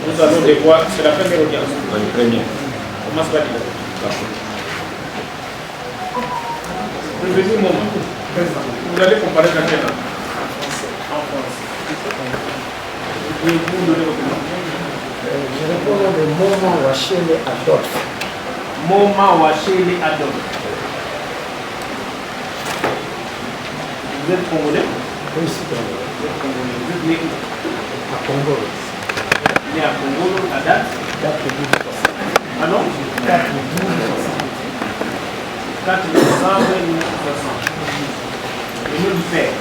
Nous allons devoir, c'est la première audience. La première. Comment se va-t-il? Prévenez mon nom. Vous allez comparer dans quel langue? En France. Et vous donnez votre nom? Je réponds au nom de Moment Wachele Adolphe. Moment Wachele Adolphe. Vous êtes congolais? Oui, c'est Congolais. Vous êtes congolais. Vous êtes né où? À Congo. Né à Congo, à date? Date de 1260. Ah non? Date de 1260. 4 décembre 1960. Le nom du père?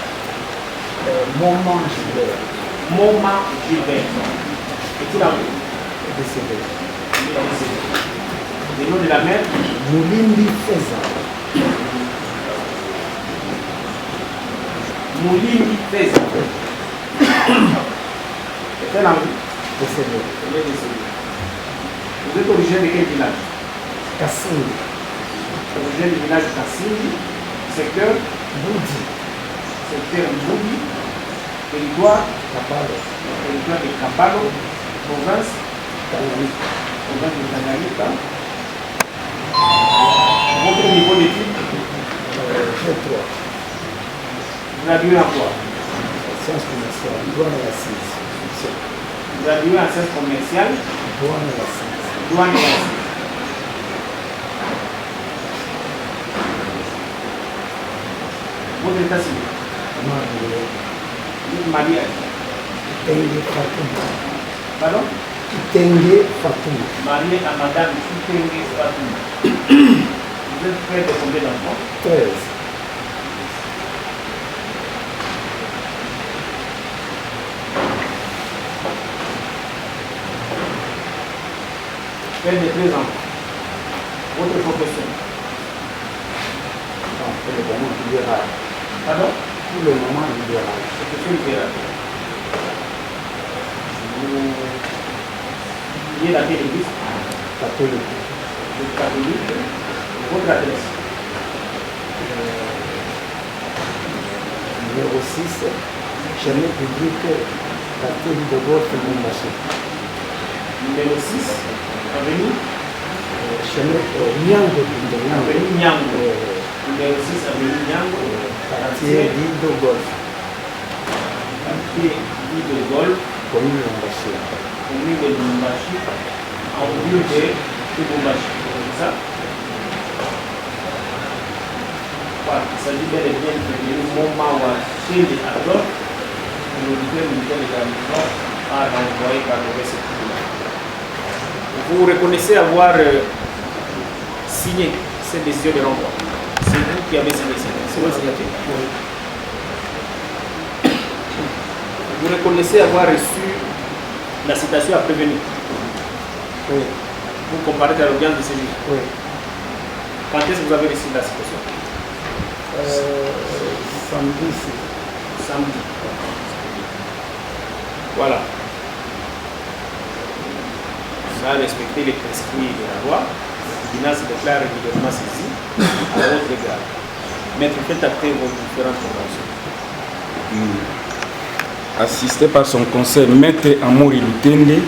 Moment Gilbert. Moment Gilbert. Est-il en vie? Décédé. Il est décédé. Le nom de la mère? Moulimbi Feza. Moulimbi Feza. Est-elle en vie? Décédé. Elle est décédée. Vous êtes originaire de quel village? Kassini. Originaire du village Kassini, secteur Boudi. secteur Boudi, territoire Kabalo. territoire de Kabalo, province Tanganyika. province de Tanganyika. Votre niveau d'études, G3. gradué en quoi? Sciences commerciales. Douane et assise. Gradué en sciences commerciales, Douane et assise. douane et assise. Votre état civil, Marié. vous êtes marié à Tengue Fatouma. pardon? Tengue Fatouma. Marié à madame Kitenge Fatouma. Vous êtes père de combien d'enfants? 13. Père de 13 enfants. Votre profession? Non, pour le moment libéral. Pardon? Pour le moment libéral. Profession libérale. Vous priez dans quelle église? Catholique. Vous êtes catholique. Votre adresse? Numéro 6, chemin public, quartier de Golfe Moumbaché. Numéro 6, avenue? Chemin Nyango Avenue Nyango. Numéro 6, avenue Nyango. quartier de Golfe, Quartier dit de Golfe, commune Moumbaché. commune de Lumbashi, en lieu de Lumbashi. C'est ça? Voilà, il s'agit bel et bien de le moment où chez les acteurs, l'auditeur militaire de la mission a renvoyé par le reste. Vous reconnaissez avoir signé cette décision de renvoi. C'est vous qui avez signé ça. C'est votre signature. Vous reconnaissez avoir reçu la citation à prévenir. Oui, Vous comparez à l'audience de ce jour. oui. Quand est-ce que vous avez reçu la citation? Samedi, Samedi. Voilà. On a respecté les prescrits de la loi. Le tribunal se déclare régulièrement saisi à votre égard. Maître, faites acter vos différentes conventions. Assisté par son conseil, Maître Amouri Lutende,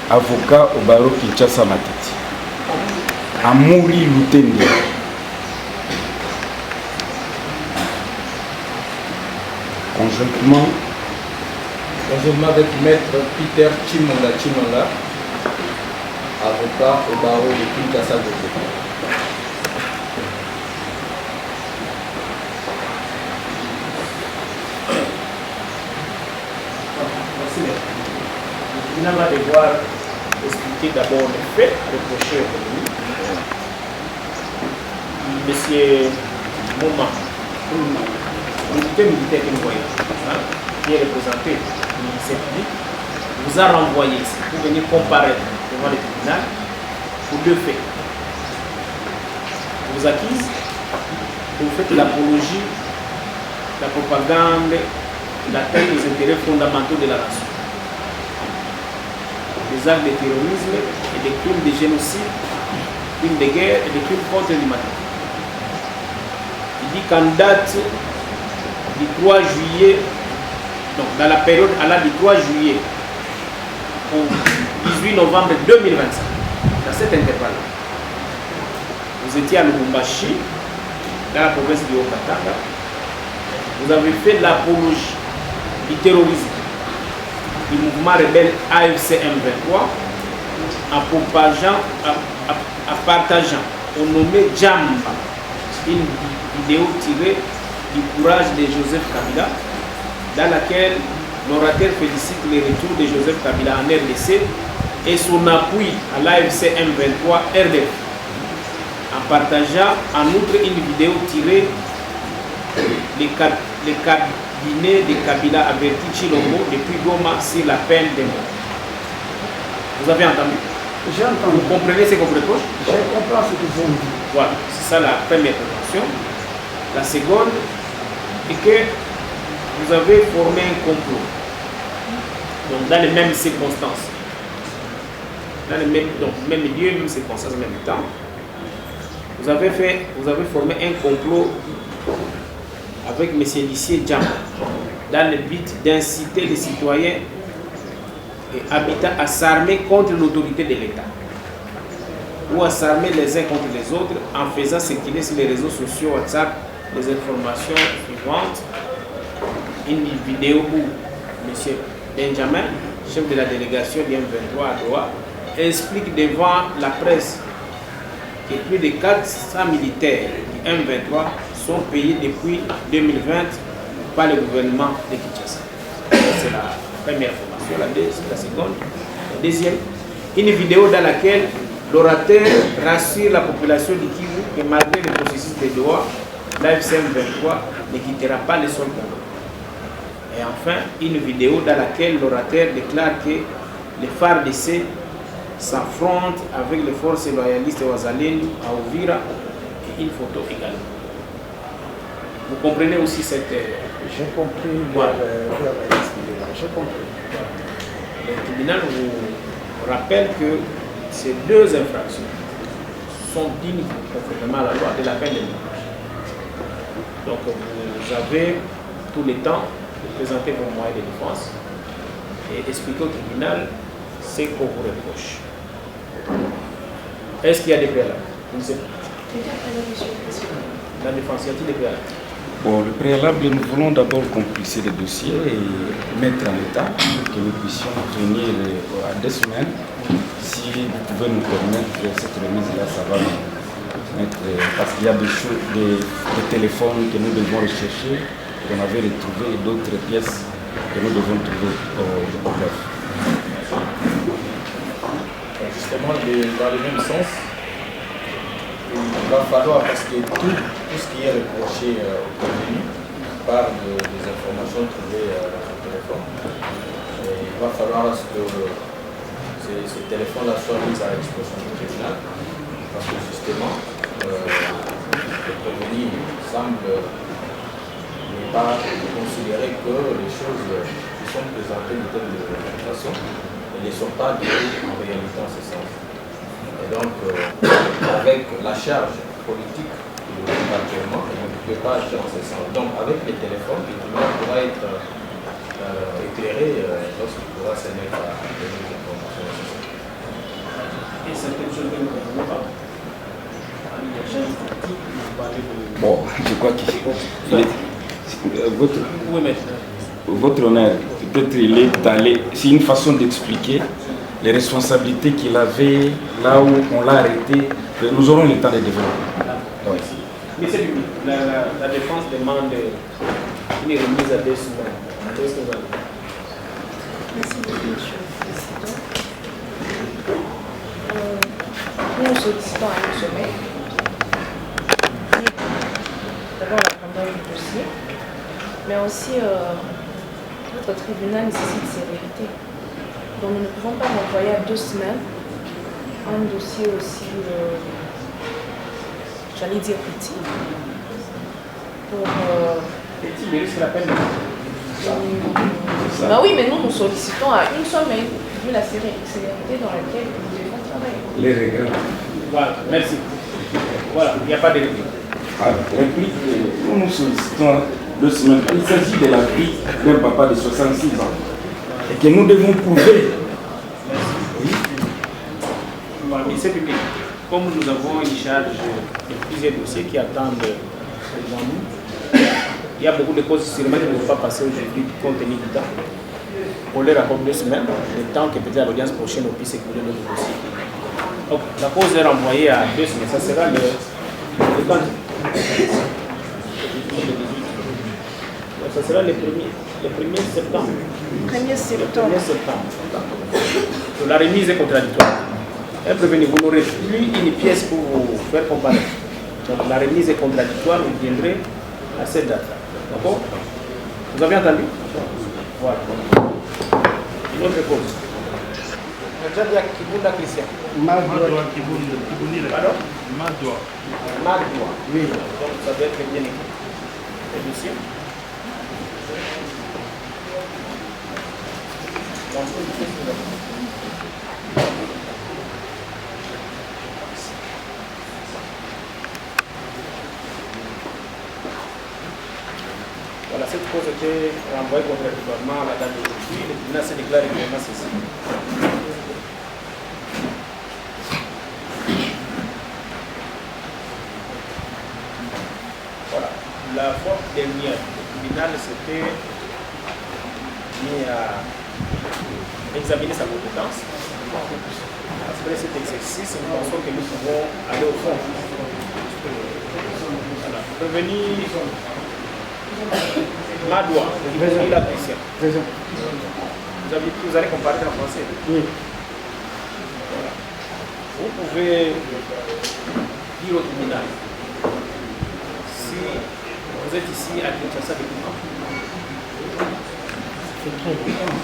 avocat au barreau Kinshasa Matiti. Amouri Lutende. Conjointement avec Maître Peter Chimonga, avocat au barreau de Kinshasa. Le tribunal va devoir expliquer d'abord les faits reprochés au lui. Monsieur Mouma, l'unité militaire que nous voyons, qui est représenté du ministère public, vous a renvoyé ici pour venir comparaître devant le tribunal pour deux faits. Vous accuse, vous faites l'apologie, la propagande, l'atteinte des intérêts fondamentaux de la nation. Des actes de terrorisme et des crimes de génocide, crimes de guerre et des crimes contre l'humanité. Il dit qu'en date du 3 juillet, donc dans la période allant du 3 juillet 18 novembre 2025. Dans cet intervalle, vous étiez à Lubumbashi, dans la province du Haut-Katanga. Vous avez fait l'apologie du terrorisme du mouvement rebelle AFC M23 en partageant au nommé Djamba une vidéo tirée du courage de Joseph Kabila, dans laquelle l'orateur félicite le retour de Joseph Kabila en RDC et son appui à l'AFC M23 RDF, en partageant en outre une vidéo tirée les cabinet de Kabila avertit Chilombo depuis Goma sur la peine de mort. Vous avez entendu? J'ai entendu. Vous comprenez ce qu'on vous reproche? Je comprends ce qu'ils ont dit. Voilà, c'est ça la première prévention. La seconde est que vous avez formé un complot. Donc dans les mêmes circonstances. Dans les mêmes lieux, même circonstances, en même temps. Vous avez formé un complot avec M. Lissier Djamba, dans le but d'inciter les citoyens et habitants à s'armer contre l'autorité de l'État, ou à s'armer les uns contre les autres en faisant circuler sur les réseaux sociaux WhatsApp les informations suivantes. Une vidéo où M. Benjamin, chef de la délégation du M23 à Doha, explique devant la presse que plus de 400 militaires du M23 sont payés depuis 2020 par le gouvernement de Kinshasa. C'est la première information. La seconde. La deuxième, une vidéo dans laquelle l'orateur rassure la population du Kivu que malgré le processus de Doha, l'AFC M23 ne quittera pas le sol congolais. Et enfin, une vidéo dans laquelle l'orateur déclare que les FARDC s'affrontent avec les forces loyalistes Wazalendo à Uvira, et une photo également. Vous comprenez aussi cette... J'ai compris. Voilà. J'ai compris. Le tribunal vous rappelle que ces deux infractions sont dignes conformément à la loi de la peine de mort. Donc vous avez tout le temps de présenter vos moyens de défense et expliquer au tribunal ce qu'on vous reproche. Est-ce qu'il y a des préalables? Je ne sais pas. La défense, y a-t-il des préalables? Bon, le préalable, nous voulons d'abord compléter le dossier et mettre en état pour que nous puissions venir à 2 semaines. Si vous pouvez nous permettre cette remise-là, ça va nous mettre, parce qu'il y a des choses, des téléphones que nous devons rechercher, qu'on avait retrouvés, et d'autres pièces que nous devons trouver au bref. Justement, dans le même sens, il va falloir, parce que tout ce qui est reproché au contenu parle des informations trouvées dans son téléphone. Et il va falloir que ce téléphone-là soit mis à l'exposition du tribunal, parce que justement, le contenu semble ne pas considérer que les choses qui sont présentées de telle façon ne sont pas en réalité en ce sens. Et donc, avec la charge politique qu'il occupe actuellement, il ne peut pas agir en ce sens. Donc, avec les téléphones, le tribunal pourra être éclairé lorsqu'il pourra se mettre à donner des informations. Et certaines choses que nous ne pouvons pas. Bon, je crois que votre honneur, peut-être il est allé, c'est une façon d'expliquer les responsabilités qu'il avait là où on l'a arrêté. Nous aurons le temps de développer. Oui. Monsieur Duby, la défense demande une remise à 2 semaines. Qu'est-ce que vous avez? Merci beaucoup, Monsieur le Président. Nous sollicitons à une semaine. D'abord la grandeur du dossier, mais aussi notre tribunal nécessite sévérité. Donc nous ne pouvons pas renvoyer à 2 semaines un dossier aussi, j'allais dire petit, pour... Petit, mais risque la peine. Bah oui, mais nous sollicitons à 1 semaine, vu la sévérité dans laquelle nous devons travailler. Les regrets. Voilà, merci. Voilà, il n'y a pas de réplique. Réplique, nous sollicitons 2 semaines. Il s'agit de la vie d'un papa de 66 ans. Et que nous devons prouver. Oui. dossiers publics. Comme nous avons une charge de plusieurs dossiers qui attendent devant nous, il y a beaucoup de causes sûrement qui ne vont pas passer aujourd'hui compte tenu du temps. On leur accorde 2 semaines, le temps que peut-être à l'audience prochaine on puisse écouler notre dossier. Donc la cause est renvoyée à 2 semaines. Ça sera le quand ça sera le 1er septembre. 1er septembre. 1er septembre. La remise est contradictoire. Un prévenu, vous n'aurez plus une pièce pour vous faire comparaître. Donc la remise est contradictoire, vous viendrez à cette date. D'accord? Vous avez entendu? Voilà. Une autre cause. Nadia Kibunda Christian. Magdoua. Pardon? Magdoua. Magdoua. Oui. Donc ça doit être bien écrit. Le dossier. Voilà, cette cause était renvoyée contradictoirement à la date d'aujourd'hui. Le tribunal s'est déclaré régulièrement ceci. Voilà. La fois dernière, le tribunal s'était mis à examiner sa compétence. Après cet exercice, nous pensons que nous pouvons aller au fond. Voilà. Revenir Madoua, il a Christian. Vous allez comparer en français. Oui. Voilà. Vous pouvez dire au tribunal si vous êtes ici à Kinshasa depuis quand? C'est très longtemps.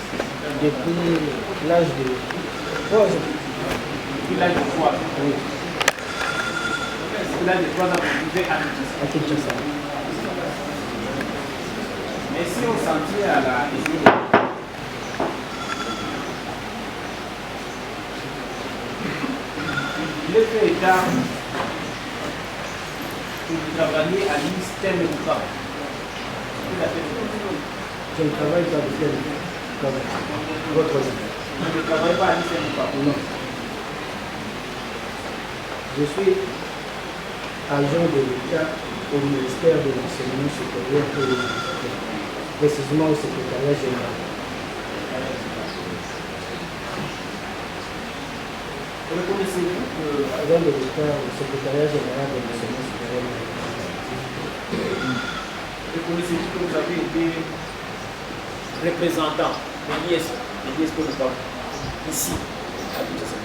Depuis l'âge de 3 ans. Depuis l'âge de 3 ans. Oui. Depuis l'âge de 3 ans, vous vivez à Kinshasa. À Kinshasa. Mais si on sentit à la il est fait état que vous travaillez à l'ISTEM de Bouka. Je ne travaille pas avec elle comme votre ami. Vous ne travaillez pas à l'ISTEM de Bouka? Non. Je suis agent de l'État au ministère de l'Enseignement supérieur et de l'Université, précisément au secrétariat général. Reconnaissez-vous que Agent de l'État au secrétariat général de l'Enseignement supérieur et de reconnaissez-vous que vous avez été représentant de l'IS pour le Parlement ici à Kinshasa?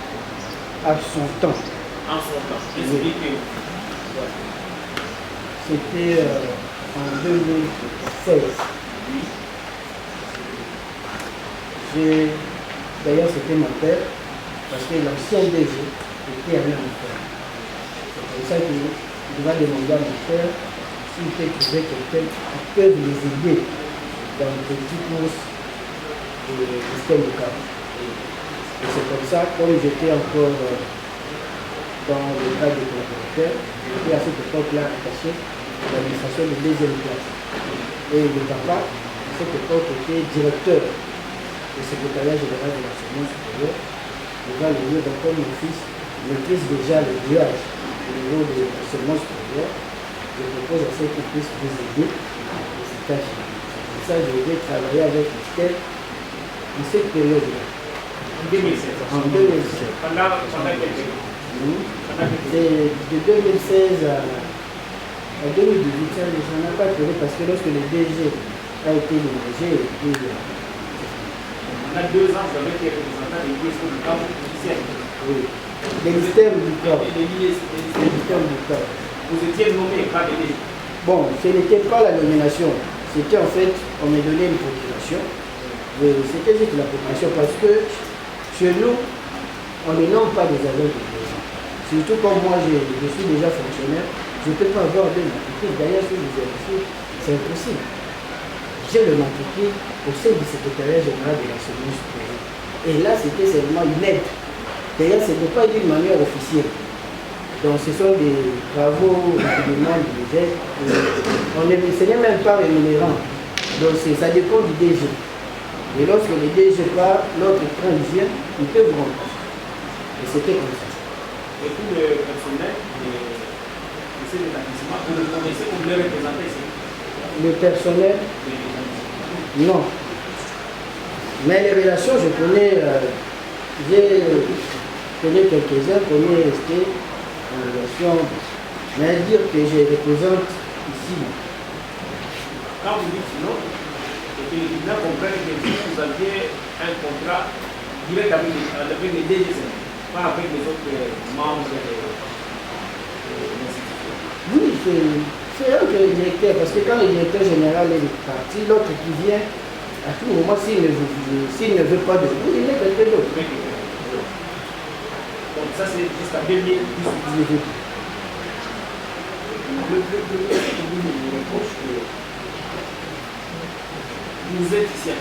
à son temps. En son temps. Expliquez-vous. C'était en 2016. D'ailleurs, c'était mon père, parce que l'ancien DG était allé en faire. C'est pour ça qu'il va demander à mon père s'il peut trouver quelqu'un qui peut les aider dans le petit course du système de câble. Et c'est comme ça, comme j'étais encore dans le cadre de collaborateur, j'étais à cette époque-là attaché à l'administration de deuxième classe. Et le papa, à cette époque, était directeur du secrétariat général de l'enseignement supérieur. Il va le lieu, donc comme mon fils maîtrise déjà le nuage au niveau de l'enseignement supérieur, je propose à ce qu'il puisse vous aider dans cette tâche. C'est pour ça que je vais travailler avec l'Estelle en cette période-là. En 2016. En 2016. Pendant quelle période? C'est de 2016 à 2018, ça n'a pas duré parce que lorsque le DG a été déménagé, On a 2 ans, vous avez été représentant de l'IS pour le Parlement officiel. oui, des systèmes du corps. Et l'IS, Des systèmes du corps. vous étiez nommé, pas de l'IS. Bon, ce n'était pas la nomination, c'était en fait, on m'a donné une procuration. C'était juste la procuration parce que chez nous, on ne nomme pas des agents de bureau. Surtout comme moi, je suis déjà fonctionnaire, je ne peux pas avoir de matricule. D'ailleurs, si vous vérifiez, c'est impossible. J'ai le matricule au sein du secrétariat général de l'enseignement supérieur. Et là, c'était seulement une aide. D'ailleurs, ce n'est pas d'une manière officielle. Donc, ce sont des travaux qui demandent des aides. Ce n'est même pas rémunérant. Donc, ça dépend du DG. Et lorsque le DG part, l'autre train vient, il peut vous remplacer. Et c'était comme ça. Et pour le personnel de ces établissements, vous le connaissez, vous le représentez ici? Le personnel, non. Mais les relations, je connais, j'ai connu quelques-uns, connais resté en relation. Mais dire que je représente ici. Quand vous dites non, et que les clients comprennent que si vous aviez un contrat direct avec les DGC, pas avec les autres membres de l'institution. Oui, c'est un directeur, parce que quand le directeur général est parti, l'autre qui vient, à tout moment, s'il ne veut pas de vous, il met quelqu'un d'autre. Donc ça c'est jusqu'à 2018. Le vous reproche que vous êtes ici.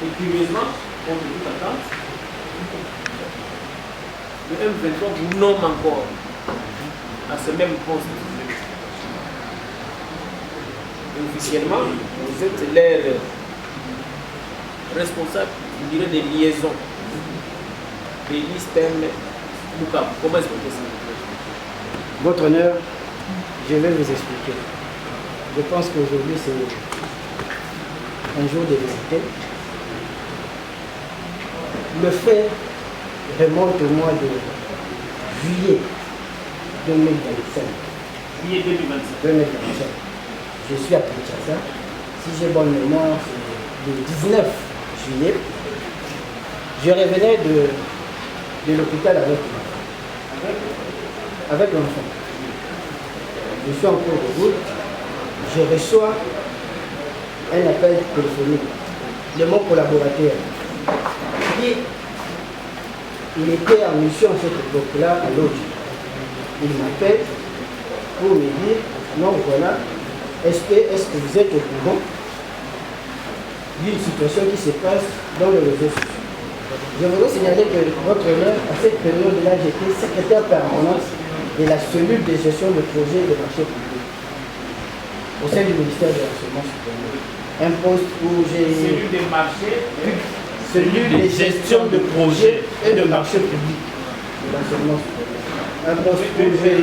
Et curieusement, contre toute attente, le M23 vous nomme encore à ce même poste. Et officiellement, vous êtes leur responsable, je dirais, des liaisons des listes Bukavu. Comment est-ce que vous faites ça? Votre honneur, je vais vous expliquer. Je pense qu'aujourd'hui, c'est un jour de vérité. Le fait remonte au mois de juillet 2025. Juillet 2025. Je suis à Kinshasa. Si j'ai bonne mémoire, c'est le 19 juillet. Je revenais de l'hôpital avec l'enfant. Je suis en cours de route. Je reçois un appel téléphonique de mon collaborateur. Il était en mission à cette époque-là à Lodge. Il m'appelle pour me dire, non voilà, est-ce que vous êtes au courant d'une situation qui se passe dans le réseau social? Je voudrais signaler que votre honneur, à cette période-là, j'étais secrétaire permanent de la cellule de gestion de projets et de marchés publics au sein du ministère de l'Enseignement supérieur. Un poste où j'ai... Cellule des marchés. Cellule de gestion de projets et de marchés publics de l'enseignement supérieur. Un poste où j'ai...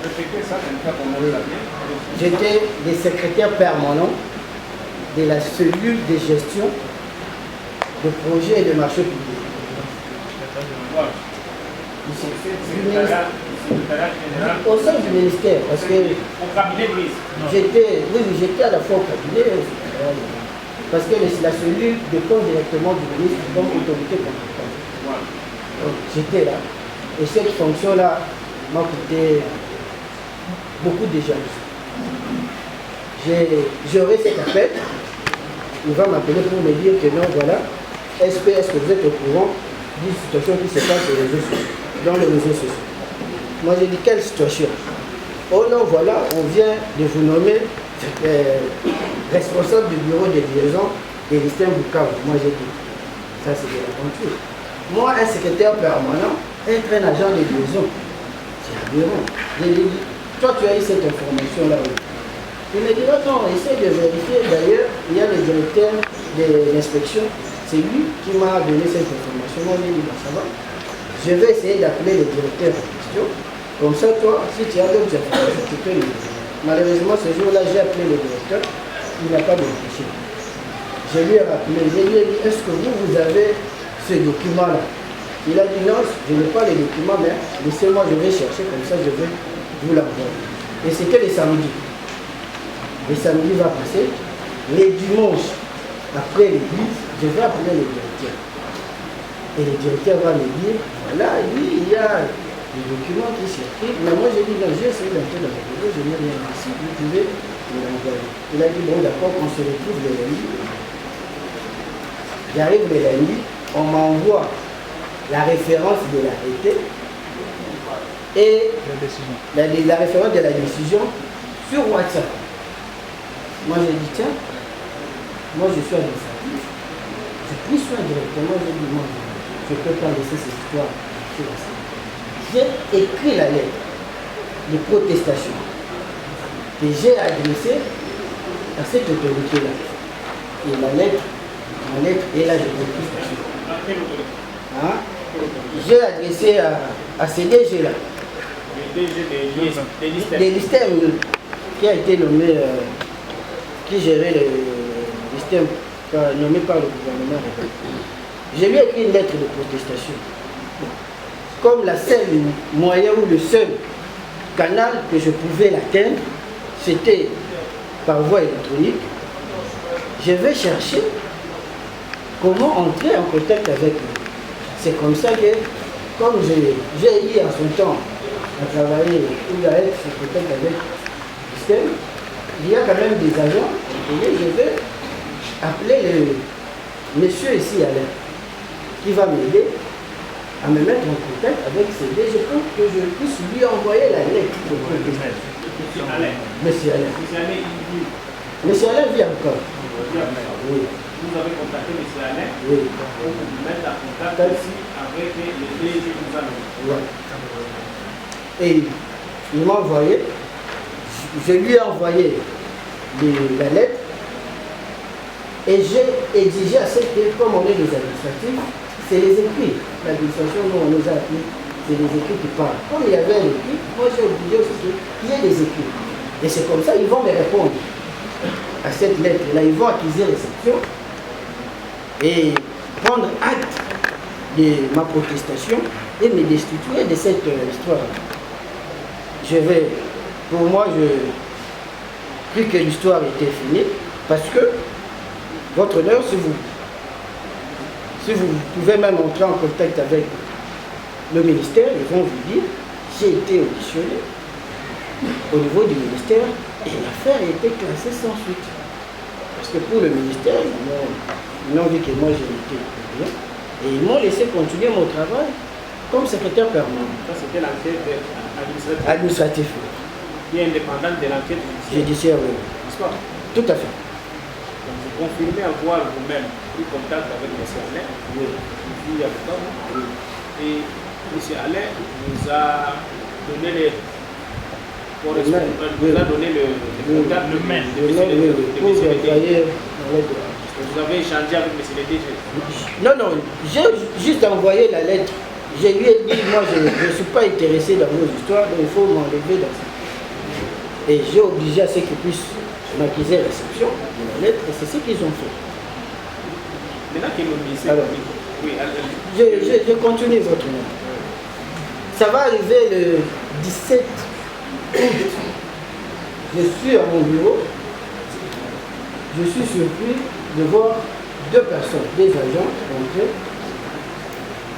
Répétez ça comme ça pour moi la bien. J'étais le secrétaire permanent de la cellule de gestion de projets et de marchés publics. Voilà. Au sein du ministère, parce que au cabinet de ministre. j'étais à la fois au cabinet, parce que la cellule dépend directement du ministre comme autorité compétente. Donc j'étais là. Et cette fonction-là m'a coûté beaucoup de jalousie. J'aurai cet appel, il va m'appeler pour me dire que non, voilà, est-ce que vous êtes au courant d'une situation qui se passe dans les réseaux sociaux? Moi j'ai dit, quelle situation? Oh non, voilà, on vient de vous nommer responsable du bureau de liaison de l'Istem Bukavu. Moi j'ai dit, ça c'est de l'aventure. Moi, un secrétaire permanent, être un agent de liaison, c'est aberrant. J'ai dit, toi tu as eu cette information-là. Il me dit, attends, essaye de vérifier. D'ailleurs, il y a le directeur de l'inspection, c'est lui qui m'a donné cette information. Moi j'ai dit, ça va. Je vais essayer d'appeler le directeur en question. Comme ça, toi, si tu as d'autres informations, tu peux le dire. Malheureusement, ce jour-là, j'ai appelé le directeur. Il n'a pas décroché. Je lui ai rappelé. Je lui ai dit, est-ce que vous avez ce document-là? Il a dit, non, je n'ai pas les documents, mais laissez-moi, je vais chercher, comme ça, je vais vous l'envoyer. Et c'était le samedi. Le samedi va passer. Les dimanches, après l'église, je vais appeler le directeur. Et le directeur va me dire, voilà, lui, il y a des documents qui circulent. Mais moi, j'ai dit, non, j'ai essayé d'entrer dans le bureau, je n'ai rien ici, vous pouvez me l'envoyer. Il a dit, bon, d'accord, on se retrouve le lundi. J'arrive le lundi, on m'envoie la référence de l'arrêté et la référence de la décision sur WhatsApp. Moi, j'ai dit, tiens, moi, je suis administratif. J'ai pris soin directement, j'ai dit, moi, je ne peux pas laisser cette histoire sur WhatsApp. J'ai écrit la lettre de protestation que j'ai adressée à cette autorité-là. Et ma lettre est là de protestation. j'ai adressé à ces DG-là. Le DG des Listem qui a été nommé, qui gérait les Listem, nommé par le gouvernement. Je lui ai écrit une lettre de protestation. Comme la seule moyen ou le seul canal que je pouvais l'atteindre, c'était par voie électronique, je vais chercher comment entrer en contact avec eux. C'est comme ça que, comme j'ai eu en son temps à travailler ou à être en contact avec le système, il y a quand même des agents, et je vais appeler le monsieur ici Alain, qui va m'aider à me mettre en contact avec ces DG pour que je puisse lui envoyer la lettre de protestation. Monsieur Alain. Monsieur Alain vit encore. Oui. Vous avez contacté M. Alain Oui. pour vous mettre en contact aussi avec le DG du gouvernement. Ouais. Et il m'a envoyé, je lui ai envoyé la lettre et j'ai exigé à ce que, comme on est des administratifs, c'est les écrits. L'administration dont on nous a appris, c'est les écrits qui parlent. Comme il y avait un écrit, moi j'ai obligé aussi qu'il y ait des écrits. Et c'est comme ça, ils vont me répondre à cette lettre-là. Ils vont accuser réception et prendre acte de ma protestation et me destituer de cette histoire. Pour moi, je cru que l'histoire était finie parce que, votre honneur, si vous pouvez même entrer en contact avec le ministère, ils vont vous dire, j'ai été auditionné au niveau du ministère et l'affaire a été classée sans suite. Parce que pour le ministère, ils n'ont vu que moi j'ai été bien et ils m'ont laissé continuer mon travail comme secrétaire permanent. Ça, c'était l'enquête administrative. Qui est indépendante de l'enquête judiciaire. Oui. N'est-ce pas? Tout à fait. Donc vous confirmez avoir vous-même pris contact avec M. Alain, Oui. il y a longtemps, et M. Alain nous a donné les correspondants, nous a donné le contact, le mail de M. Vous avez échangé avec M. le DG? Non, j'ai juste envoyé la lettre. Je lui ai dit, moi je ne suis pas intéressé dans vos histoires, donc il faut m'enlever dans ça. Et j'ai obligé à ce qu'ils puissent m'accuser réception de la lettre, et c'est ce qu'ils ont fait. Maintenant que le ministère... Alors, oui, je continue votre nom. Ça va arriver le 17 août. Je suis à mon bureau. Je suis surpris de voir deux personnes, des agents entrés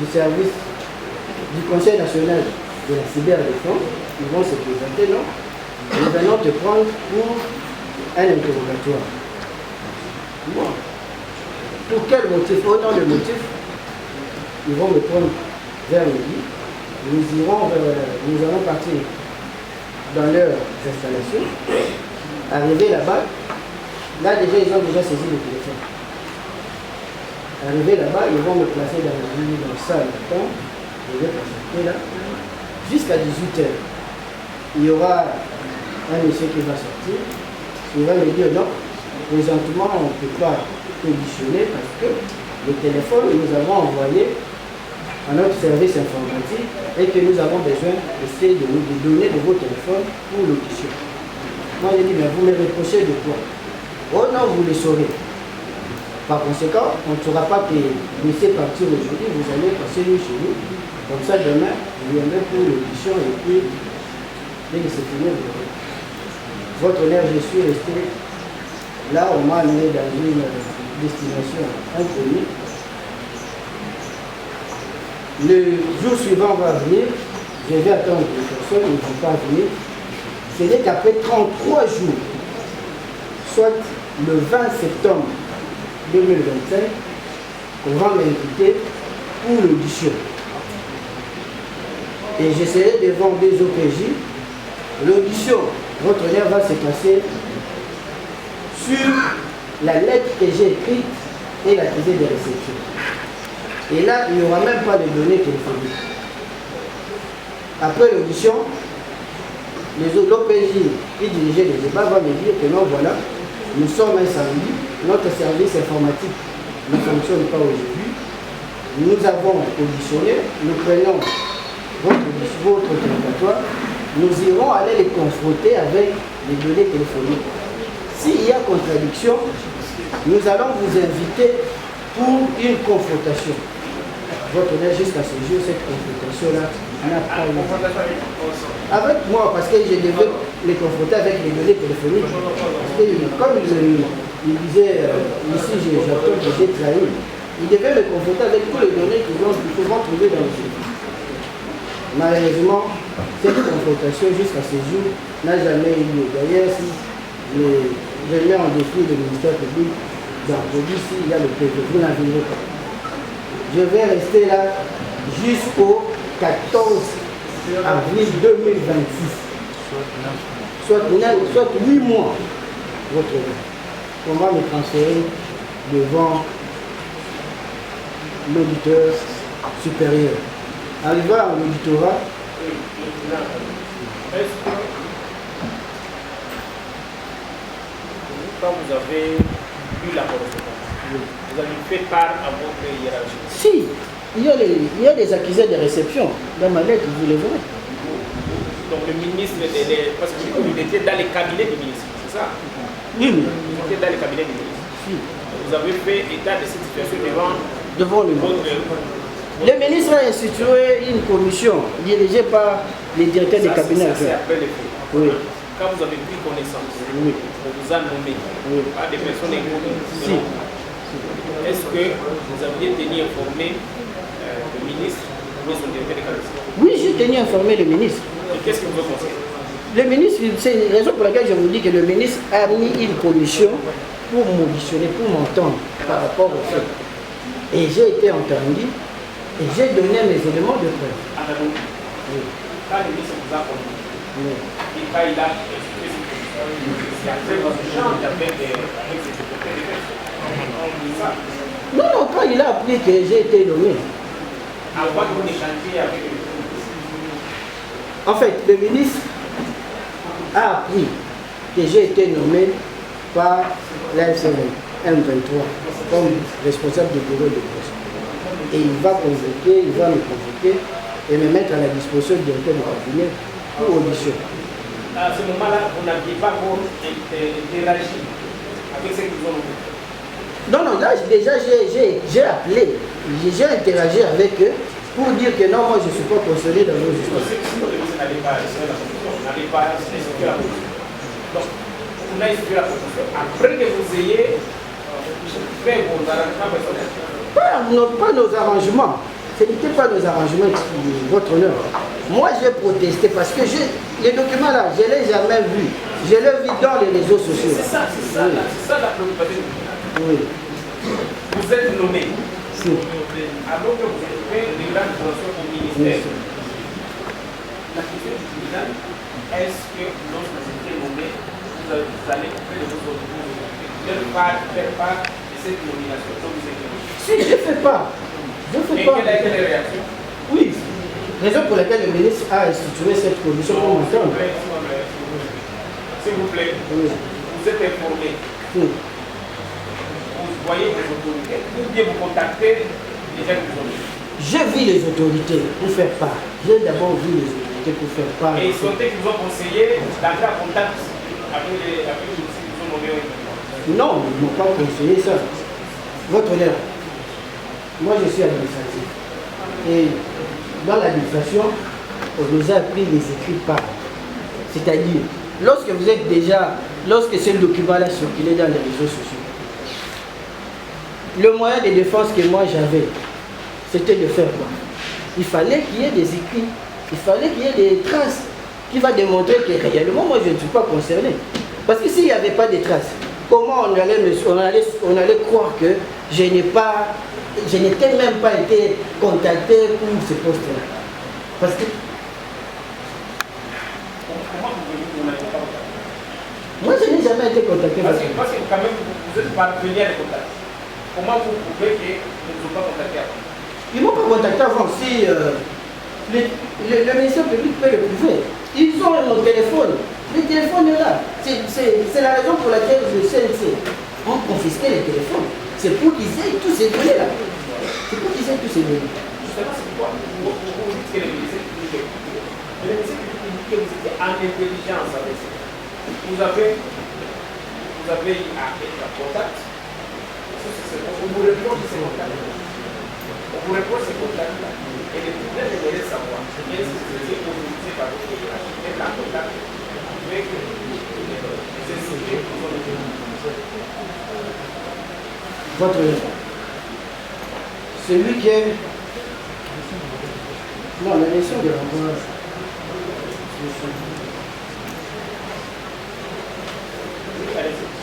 du service du Conseil national de la cyberdéfense. Ils vont se présenter, non? Nous allons te prendre pour un interrogatoire. Moi, pour quel motif? Au nom du motif, ils vont me prendre vers midi. Nous allons partir dans leurs installations. Arriver là-bas, là déjà ils ont déjà saisi le téléphone. Arrivé là-bas, ils vont me placer dans la salle d'attente. Je vais passer là. Jusqu'à 18h. Il y aura un monsieur qui va sortir. Il va me dire non, présentement on ne peut pas auditionner parce que le téléphone nous avons envoyé à notre service informatique et que nous avons besoin d'essayer de nous donner de vos téléphones pour l'audition. Moi j'ai dit, mais vous me reprochez de quoi? Oh non, vous le saurez. Par conséquent, on ne saura pas que laisser partir aujourd'hui, vous allez passer chez nous. Comme ça, demain, vous viendrez pour l'audition et puis, dès que c'est fini, vous verrez. Votre honneur, je suis resté là, on m'a amené dans une destination inconnue. Le jour suivant va venir, je vais attendre que les personnes ne vont pas venir. Ce n'est qu'après 33 jours, soit le 20 septembre 2025, qu'on va m'inviter pour l'audition. Et je serai devant des OPJ. L'audition, votre honneur, va se passer sur la lettre que j'ai écrite et l'accusé de réception. Et là, il n'y aura même pas de données téléphoniques. Après l'audition, l'OPJ qui dirigeait le débat va me dire que non, voilà, nous sommes un samedi, notre service informatique ne fonctionne pas aujourd'hui. nous avons auditionné, nous prenons votre territoire, nous irons aller les confronter avec les données téléphoniques. S'il y a contradiction, nous allons vous inviter pour une confrontation. Votre honneur, jusqu'à ce jour, cette confrontation-là n'a pas eu. Avec moi, parce que je devais les confronter avec les données téléphoniques. Parce que, comme il disait, ici j'attends que j'ai trahi, il devait me confronter avec tous les données qu'ils vont trouver dans le site. Malheureusement, cette confrontation jusqu'à ce jour n'a jamais eu lieu. D'ailleurs, si je mets en défi le ministère public, je dis s'il y a le PV, vous n'en verrez pas. Je vais rester là jusqu'au 14 avril 2026. Soit 8 mois. On va me transférer devant l'auditeur supérieur. Arrivé à l'auditorat, est-ce que quand vous avez eu la correspondance, vous avez fait part à votre hiérarchie? Si, il y a des accusés de réception. Dans ma lettre, vous les verrez. Donc le ministre, parce que vous étiez dans les cabinets du ministre, c'est ça? Oui, oui. Vous étiez dans les cabinets du ministre. Si. Vous avez fait état de cette situation Devant le ministre. Le ministre a institué une commission dirigée par les directeurs des cabinets. C'est après les faits. Oui. Quand vous avez pris connaissance, Oui. on vous a nommé par des personnes inconnues. Si. Est-ce que vous aviez tenu informé le ministre ou son directeur des cabinets? Oui, j'ai tenu informé le ministre. Et qu'est-ce que vous avez pensé? Le ministre, c'est la raison pour laquelle je vous dis que le ministre a mis une commission pour m'auditionner, pour m'entendre par rapport au fait. Et j'ai été entendu et j'ai donné mes éléments de preuve. Oui. Quand le ministre vous a conduit, Oui. et quand il a expliqué cette position, c'est après votre échange avec ses secrétaires de ça. Non, quand il a appris que j'ai été nommé. Avant que vous échangiez avec lui. En fait, le ministre a appris que j'ai été nommé par la FCN M23 comme responsable du bureau de poste. Et il va me convoquer et me mettre à la disposition du directeur du cabinet pour audition. À ce moment-là, vous n'aviez pas interagi avec ceux qui vous ont nommé. Non, là déjà j'ai appelé, j'ai interagi avec eux pour dire que non, moi je ne suis pas concerné dans nos histoires. Si le ministre n'allait pas assurer la commission, n'allait pas exécuter la commission. Donc, on a exécuté la commission. Après que vous ayez fait vos arrangements personnels. Pas nos arrangements. Ce n'était pas nos arrangements, votre honneur. Moi j'ai protesté parce que les documents là, je ne les ai jamais vus. Je les ai vus dans les réseaux sociaux. C'est ça la préoccupation. Oui. Vous êtes nommé. Si. Alors que vous avez fait des grandes fonctions au ministère. La question du tribunal, est-ce que lorsque vous êtes nommé, vous allez faire de vos faire part de cette nomination dont vous êtes nommé? Si, je ne fais pas. Je ne fais Et pas. quelle a été la réaction? Oui. Raison pour laquelle le ministre a institué cette commission pour m'entendre. S'il vous plaît, Oui. vous êtes informé. Oui. Vous voyez les autorités, ou bien vous contactez les gens qui vous ont mis. J'ai vu les autorités pour faire part. J'ai d'abord vu les autorités pour faire part. Et ils sont qui vous ont conseillé d'entrer en contact avec les qui vous ont nommé. Non, ils ne m'ont pas conseillé ça. Votre honneur, moi je suis administratif. Et dans l'administration, on nous a appris les écrits par. C'est-à-dire, lorsque ce document-là circulait dans les réseaux sociaux, le moyen de défense que moi j'avais, c'était de faire quoi? Il fallait qu'il y ait des écrits, il fallait qu'il y ait des traces qui vont démontrer que réellement moi je ne suis pas concerné. Parce que s'il n'y avait pas de traces, comment on allait croire que je n'étais même pas été contacté pour ce poste-là? Parce que Comment vous n'avez pas contacté? moi je n'ai jamais été contacté. Parce que quand même vous êtes parvenu à les contacter. Comment vous prouvez qu'ils ne vous ont pas contacté avant? Ils ne m'ont pas contacté avant. Si le ministère public peut le prouver. Ils ont mon téléphone. Le téléphone est là. C'est la raison pour laquelle le CNC ont confisqué les téléphones. C'est pour qu'ils aient tous ces données-là. C'est pour qu'ils aient tous c'est le... Justement, c'est pourquoi vous dites que les ministères publics est public. Mais les ministères publics indiquent que vous étiez en intelligence avec ça. Vous avez eu à être en contact. On vous répond de ces contacts. On vous répond de ces contacts-là. Et le problème, j'aimerais savoir, est-ce que vous étiez autorisé par votre hiérarchie d'être en contact avec ces sujets qui sont les Votre celui qui est... Non, la leçon de l'emploi.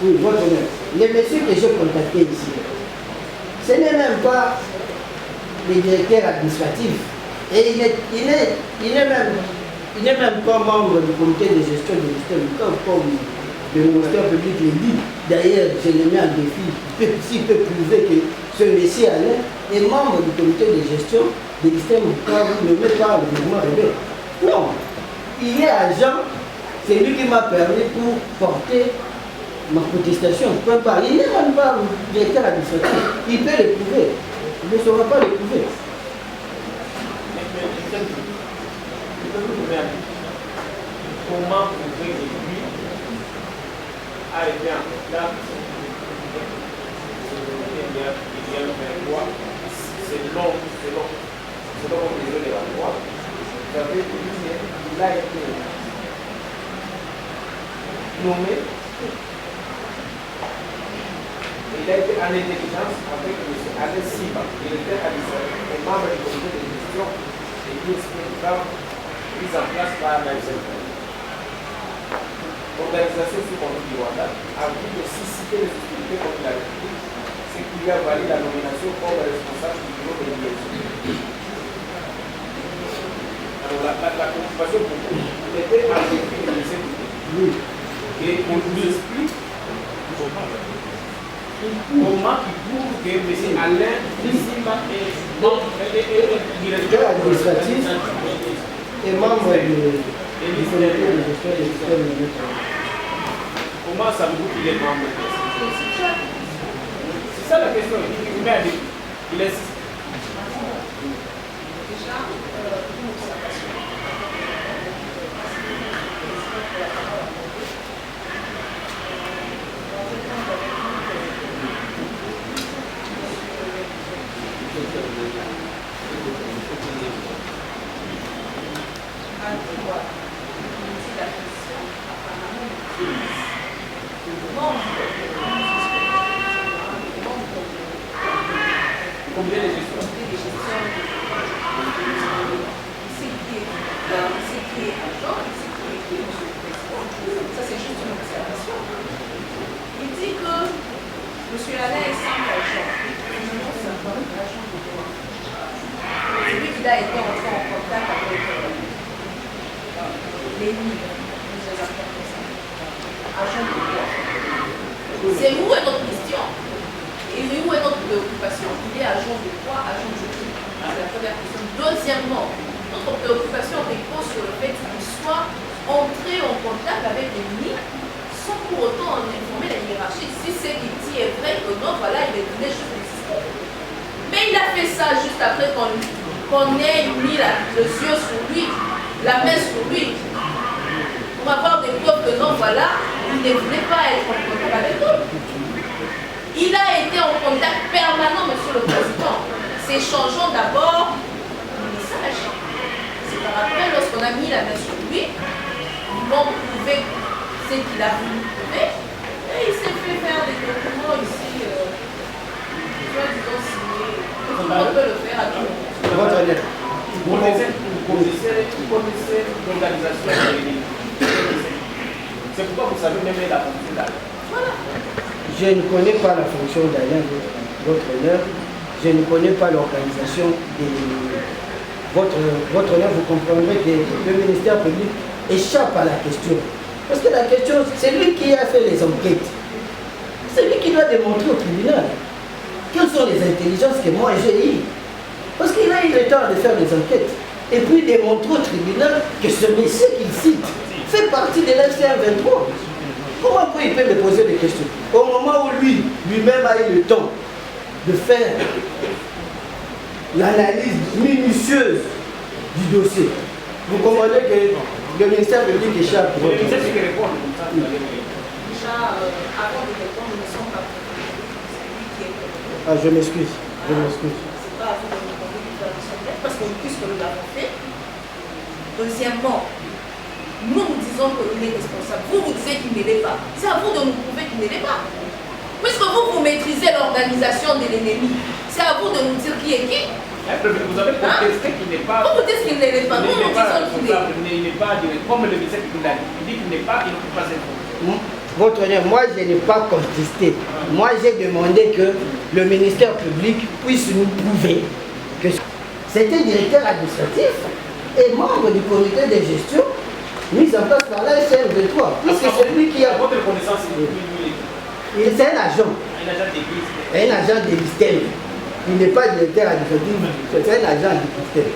Oui, votre honneur. Les messieurs que j'ai contactés ici, ce n'est même pas le directeur administratif. Et il n'est même pas membre du comité de gestion du ministère du Camp, comme le ministère public le dit. D'ailleurs, je le mets en défi, si peu prouver que ce monsieur Alain est membre du comité de gestion du ministère du Camp, ne met pas le mouvement rebelle. Non, il est agent, c'est lui qui m'a permis pour porter ma protestation. Il n'est même pas directeur administratif. Il peut le prouver. Il ne saura pas le prouver. Comment prouver que lui a été en contact il y a 20 mois, selon mon besoin de la loi, vous avez dit qu'il a été nommé. Il a été en intelligence avec M. Alain Simba, directeur administratif et membre du comité de gestion et l'ISP mis en place par l'AFCP. Organisation sous contrôle du Rwanda a voulu de susciter les hostilités contre la République, ce qui lui a valu la nomination comme responsable du bureau de l'élection. Alors la préoccupation pour vous était en défi de l'essai public. Et on nous explique comment il prouve que M. Alain Simba est directeur administratif et membre du comité de gestion des systèmes militaires. Comment savez-vous qu'il est membre de ça? C'est ça la question. Il est... Combien de gestions? Ça, c'est juste une observation. Il dit que M. Alain est simple agent. Non, c'est un agent de droit. C'est lui qui a été entré en contact avec l'ennemi. Agent de droit. C'est où est notre question? Et où est notre préoccupation? Il est agent de droit, agent de justice. C'est la première question. Deuxièmement, notre préoccupation repose sur le fait qu'il soit entré en contact avec l'ennemi sans pour autant en informer la hiérarchie. Si ce qu'il dit est vrai que non, voilà, il est donné juste le système. Mais il a fait ça juste après qu'on ait mis le yeux sur lui, la main sur lui, pour avoir des preuves que non, voilà, il ne voulait pas être en contact avec eux. Il a été en contact permanent, Monsieur le Président, s'échangeant d'abord un message. C'est par après, lorsqu'on a mis la main sur lui, ils vont prouver ce qu'il a voulu prouver, et il s'est fait faire des documents ici, disons signés. Tout le monde peut le faire à tout moment. Vous connaissez l'organisation de l'ennemi. C'est pourquoi vous savez même la fonction d'Alain. Voilà. Je ne connais pas la fonction d'Alain, votre honneur. Je ne connais pas l'organisation de votre honneur. Vous comprendrez que le ministère public échappe à la question. Parce que la question, c'est lui qui a fait les enquêtes. C'est lui qui doit démontrer au tribunal quelles sont les intelligences que moi j'ai eues. Parce qu'il a eu le temps de faire des enquêtes. Et puis démontrer au tribunal que ce monsieur qu'il cite fait partie de l'FCR 23. Comment il peut me poser des questions? Au moment où lui-même a eu le temps de faire l'analyse minutieuse du dossier. Vous comprenez que le ministère public échappe. Le ministère public répond comme ça. Déjà, avant de répondre, nous ne sommes pas prévenus. C'est lui qui est prévenu. Ah, je m'excuse. Je m'excuse. C'est pas à vous de nous demander de faire son tête parce que puisque nous l'avons fait. Deuxièmement, nous disons qu'il est responsable. Vous disiez qu'il ne l'est pas. C'est à vous de nous prouver qu'il ne l'est pas. Puisque vous maîtrisez l'organisation de l'ennemi, c'est à vous de nous dire qui est qui. Vous avez contesté qu'il n'est pas. Vous dites qu'il ne l'est pas. Nous disons qu'il est. Il n'est pas, comme le ministère qui l'a dit. Il dit qu'il n'est pas, il ne peut pas être. Votre honneur, moi je n'ai pas contesté. Moi j'ai demandé que le ministère public puisse nous prouver que c'était directeur administratif et membre du comité de gestion mis en place par la SR23. Puisque c'est lui qui a. Votre connaissance, c'est un agent. Un agent d'église. Un agent de l'ISTEM. Il n'est pas directeur administratif, c'est un agent de l'ISTEM.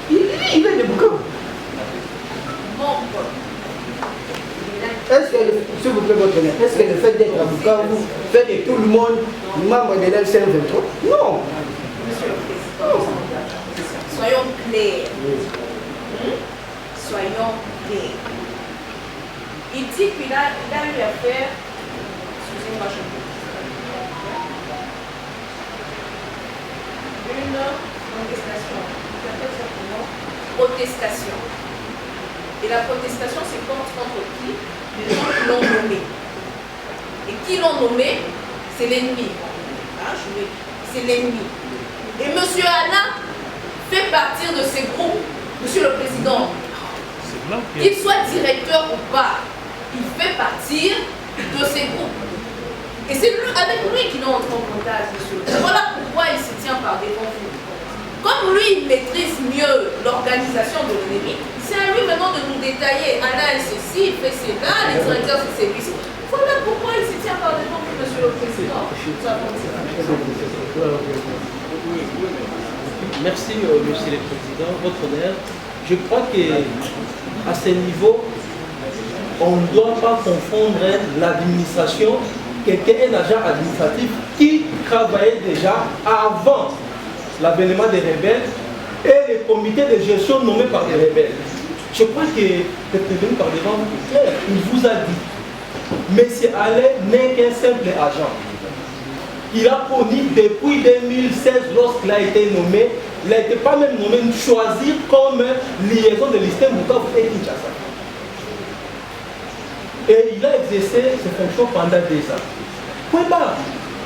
Il est de Bukavu. Est-ce que, s'il vous plaît, votre honneur, est-ce que le fait d'être à Bukavu fait de tout le monde membre de l'LCN23? Non. Monsieur le Président, soyons clairs. Soyons clairs. Il dit qu'il a eu affaire, excusez-moi, je peux. Une protestation. Tu appelles ça comment? Protestation. Et la protestation, c'est contre qui? Les gens qui l'ont nommé. Et qui l'ont nommé? C'est l'ennemi. Hein, c'est l'ennemi. Et M. Alain fait partir de ces groupes, Monsieur le Président. Qu'il soit directeur ou pas, il fait partir de ces groupes. Et c'est avec lui qu'il est entré en contact, monsieur. Voilà pourquoi il se tient par devant vous. Comme lui, il maîtrise mieux l'organisation de l'ennemi, c'est à lui maintenant de nous détailler. Alain est ceci, il fait cela, les directeurs c'est celui-ci. Voilà pourquoi il se tient par devant vous, monsieur le Président. Merci, monsieur le Président. Votre honneur, je crois qu'à ce niveau, on ne doit pas confondre l'administration, quelqu'un, un agent administratif qui travaillait déjà avant l'avènement des rebelles et les comités de gestion nommés par les rebelles. Je crois que le prévenu par devant vous, il vous a dit, M. Alain n'est qu'un simple agent. Il a connu depuis 2016, lorsqu'il a été nommé, il n'a été pas même nommé, choisi comme liaison de l'ISTEM Bukavu et Kinshasa. Et il a exercé ses fonctions pendant 2 ans. Point barre.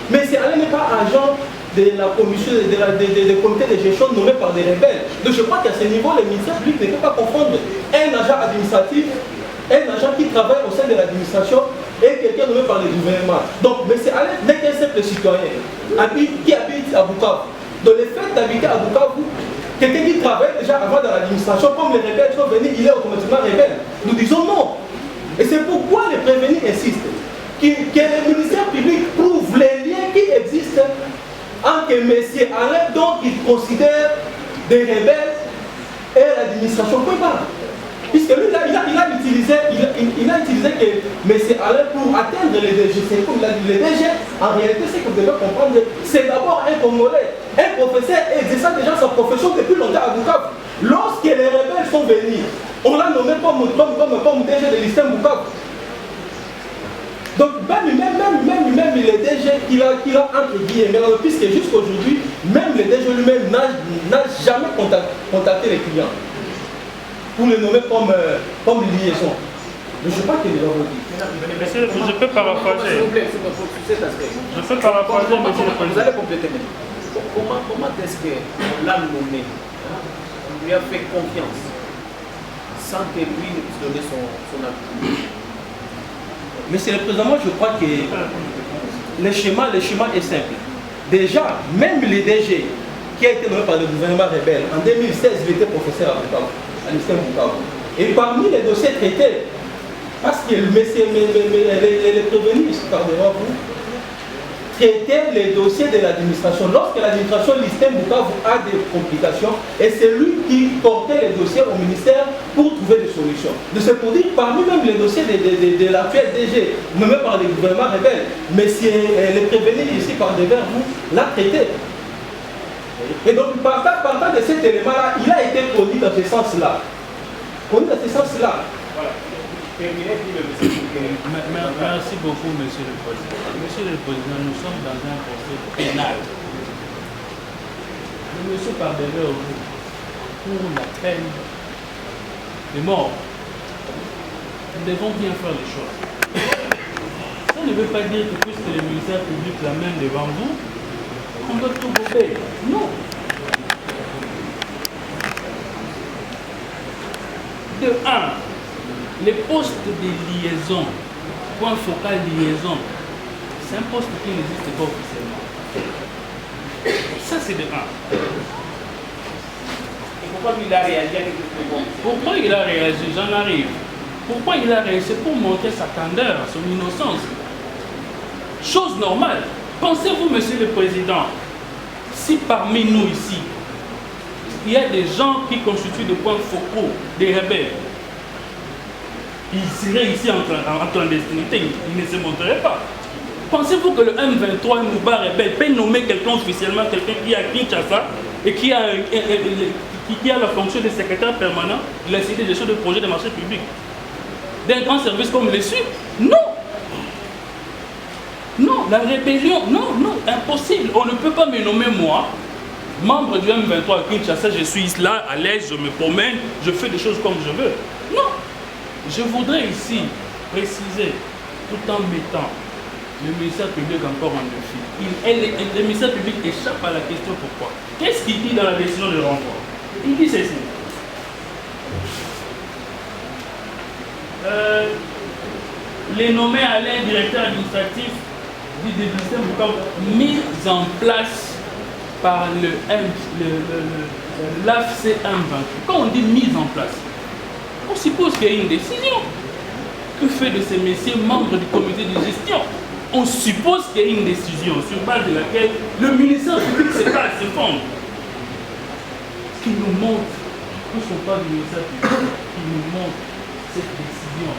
Mais M. Alain n'est pas agent de la commission, des comités de gestion nommés par des rebelles. Donc je crois qu'à ce niveau, le ministère public ne peut pas confondre un agent administratif, un agent qui travaille au sein de l'administration et quelqu'un nommé par le gouvernement. Donc M. Alain n'est qu'un simple citoyen qui habite à Bukavu. Donc le fait d'habiter à Bukavu, quelqu'un qui travaille déjà avant dans l'administration, comme les rebelles sont venus, il est automatiquement rebelle. Nous disons non. Et c'est pourquoi les prévenus insistent que le ministère public prouve les liens qui existent entre M. Alain, donc il considère des rebelles, et l'administration. Puisque lui, il a utilisé que M. Alain pour atteindre les DG. C'est comme il a dit, les DG, en réalité, ce que vous devez comprendre, c'est d'abord un Congolais, un professeur exerçant déjà sa profession depuis longtemps à Bukavu. Lorsque les rebelles sont venus, on l'a nommé comme DG de l'ISTEM Bukavu. Donc même les DG qu'il a entre guillemets, puisque jusqu'aujourd'hui, même les DG lui-même n'a jamais contacté les clients pour les nommer comme liaison. Mais je crois qu'il est dans dit. Monsieur, je peux paraphraser. S'il vous plaît, je peux paraphraser, monsieur le Président. Vous allez compléter maintenant. Comment est-ce qu'on l'a nommé? On lui a fait confiance sans que lui ne puisse donner son avis. Monsieur le Président, moi je crois que le schéma est simple. Déjà, même les DG qui a été nommé par le gouvernement rebelle, en 2016, il était professeur à l'ISTEM Bukavu. Et parmi les dossiers traités, parce que les prévenus ici par devant vous, traitaient les dossiers de l'administration. Lorsque l'administration l'ISTEM Bukavu a des complications, et c'est lui qui portait les dossiers au ministère pour trouver des solutions. De ce pour dire, parmi même les dossiers de la PSDG nommés par les gouvernements rebelles, mais si les prévenus ici par devant vous l'a traité. Et donc, partant de cet élément-là, il a été conduit dans ce sens-là. Conduit dans ce sens-là. Voilà. Merci beaucoup, Monsieur le Président. Monsieur le Président, nous sommes dans un procès pénal. Le monsieur parlerait au bout pour la peine de mort. Nous devons bien faire les choses. Ça ne veut pas dire que puisque le ministère public l'amène devant vous, on doit tout gober. Non. De un, les postes de liaison, point focal liaison, c'est un poste qui n'existe pas officiellement. Ça, c'est de un. Et pourquoi il a réagi à quelque chose? Pourquoi il a réagi? J'en arrive. Pourquoi il a réagi? C'est pour montrer sa candeur, son innocence. Chose normale. Pensez-vous, Monsieur le Président, si parmi nous ici, il y a des gens qui constituent des points focaux, des rebelles, ils seraient ici en clandestinité, ils ne se montreraient pas. Pensez-vous que le M23, un mouvement rebelle, peut nommer quelqu'un officiellement, quelqu'un qui est à Kinshasa et qui a la fonction de secrétaire permanent de la cité de gestion de projet de marché public d'un grand service comme le SUD? Non! Non, la rébellion, non, impossible. On ne peut pas me nommer moi, membre du M23 à Kinshasa, je suis là, à l'aise, je me promène, je fais des choses comme je veux. Non! Je voudrais ici préciser, tout en mettant le ministère public encore en défi. Le ministère public échappe à la question pourquoi. Qu'est-ce qu'il dit dans la décision de renvoi? Il dit ceci. Les nommés à l'aide directeur administratif du département mis en place par l'AFC M28. Quand on dit mise en place, on suppose qu'il y a une décision. Que fait de ces messieurs membres du comité de gestion? On suppose qu'il y a une décision sur base de laquelle le ministère public se fonde. Qui nous montre, ne sont pas du ministère public, qui nous montre cette décision,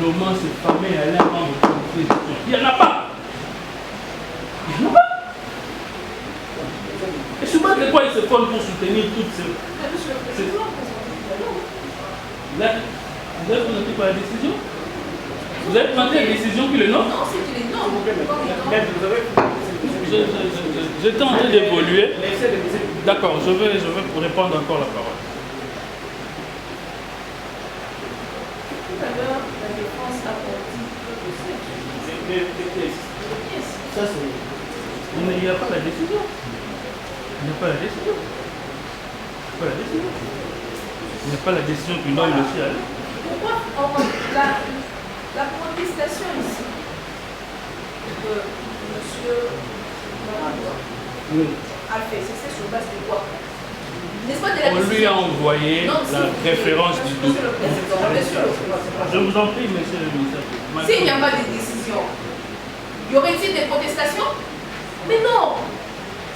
nommant ce fameux Alain membre du comité de gestion. Il n'y en a pas. Il n'y en a pas. Et sur base de quoi ils se fondent pour soutenir toutes ces... Là, vous avez présenté par la décision? Vous avez présenté la décision qui le nomme? Non, c'est qu'il est nomme. J'étais en train d'évoluer. D'accord, je vais vous répondre encore la parole. Tout à l'heure, la défense a porté Ça, c'est... Il n'y a pas la décision. Il n'y a pas la décision. Il n'y a pas la décision. Il n'y a pas la décision qui nomme le ciel. Pourquoi la protestation ici de M. a fait, c'est sur base de quoi? N'est-ce pas de la On lui a envoyé la référence du doute. Je vous en prie, monsieur le ministre. S'il n'y a pas de décision, y aurait-il des protestations? Mais non!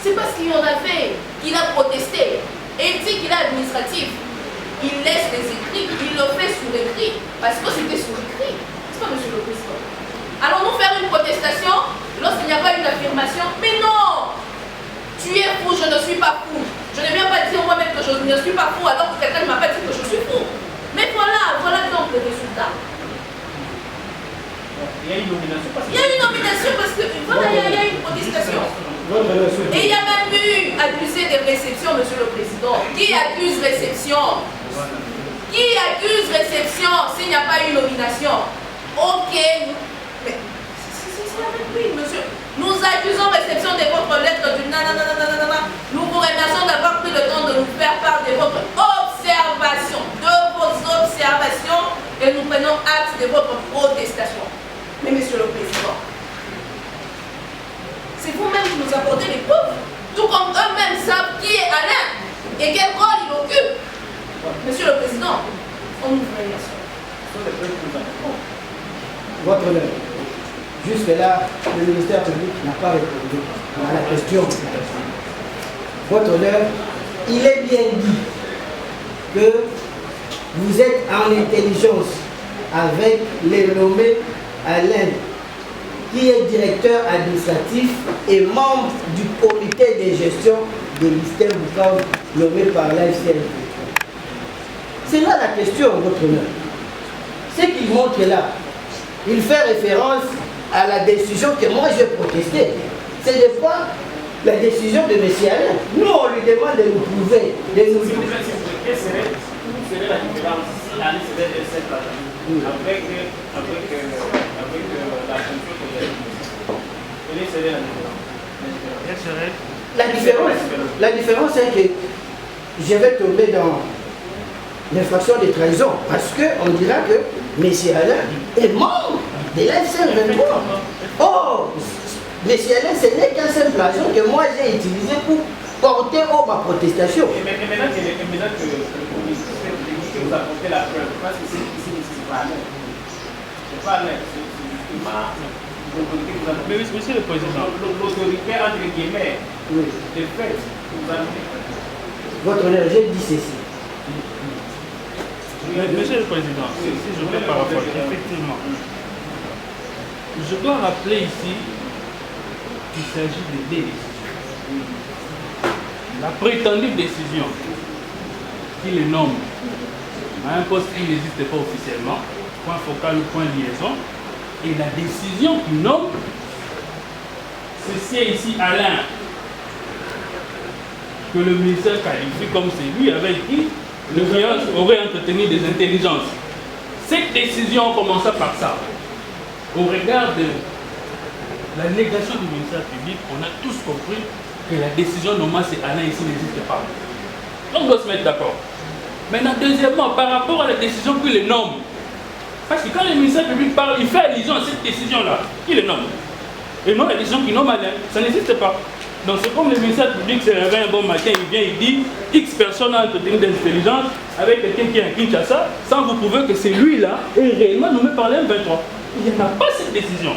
C'est parce qu'il y en avait qu'il a protesté. Et il dit qu'il est administratif. Il laisse les écrits, il le fait sur écrit. Parce que c'était sur écrit. C'est pas, monsieur le président? Allons-nous faire une protestation lorsqu'il n'y a pas une affirmation? Mais non! Tu es fou, je ne suis pas fou. Je ne viens pas dire moi-même que je ne suis pas fou alors que quelqu'un ne m'a pas dit que je suis fou. Mais voilà donc le résultat. Il y a une nomination parce que... Il y a une nomination parce que voilà, il y a une protestation. Et il y a même eu accusé de réception, monsieur le président. Qui accuse réception? Qui accuse réception s'il n'y a pas une nomination? Ok, mais c'est avec lui, monsieur. Nous accusons réception de votre lettre du nanana. Nous vous remercions d'avoir pris le temps de nous faire part de votre observation, et nous prenons acte de votre protestation. Mais monsieur le président, c'est vous-même qui nous apportez les preuves, tout comme eux-mêmes savent qui est Alain et quel rôle il occupe. Monsieur le président, on nous remercie. Votre honneur, jusque-là, le ministère public n'a pas répondu à la question. Votre honneur, il est bien dit que vous êtes en intelligence avec les nommés Alain, qui est directeur administratif et membre du comité de gestion de l'Istem Bukavu nommé par l'AFCL. C'est là la question, votre honneur. Ce qu'il montre là, il fait référence à la décision que moi j'ai protestée. Ce n'est pas la décision de M. Alain. Nous, on lui demande de nous prouver, de nous... Quelle serait la différence si Alain serait de cette avec la fonction que j'ai dit? Quelle serait la différence? La différence, c'est que je vais tomber dans l'infraction de trahison parce qu'on dira que M. Alain est membre de l'AFCL 23. Oh, M. Alain, ce n'est qu'un simple agent que moi j'ai utilisé pour porter haut ma protestation. Et maintenant que vous apportez la preuve, parce que ici, c'est pas Alain. C'est pas Alain, c'est ma... Mais monsieur le président, l'autorité entre guillemets, Oui. de fait, vous avez... Votre honneur, j'ai dit ceci. monsieur le président, si je peux paraphraser, effectivement, je dois rappeler ici qu'il s'agit de deux décisions. La prétendue décision qui le nomme à un poste qui n'existe pas officiellement, point focal ou point liaison, et la décision qui nomme ceci est ici Alain, que le ministère qualifie comme c'est lui avec qui le client aurait entretenu des intelligences. Cette décision commença par ça. Au regard de la négation du ministère public, on a tous compris que la décision normale c'est Alain ici n'existe pas. Donc on doit se mettre d'accord. Maintenant, deuxièmement, par rapport à la décision qu'il les nomme, parce que quand le ministère public parle, il fait allusion à cette décision-là, qui les nomme. Et non la décision qu'il nomme Alain, ça n'existe pas. Donc c'est comme le ministère public se réveille un bon matin, il vient, il dit X personnes a entretenu d'intelligence avec quelqu'un qui est à Kinshasa, sans vous prouver que c'est lui-là est réellement nommé par l'M23. Il n'y en a pas cette décision.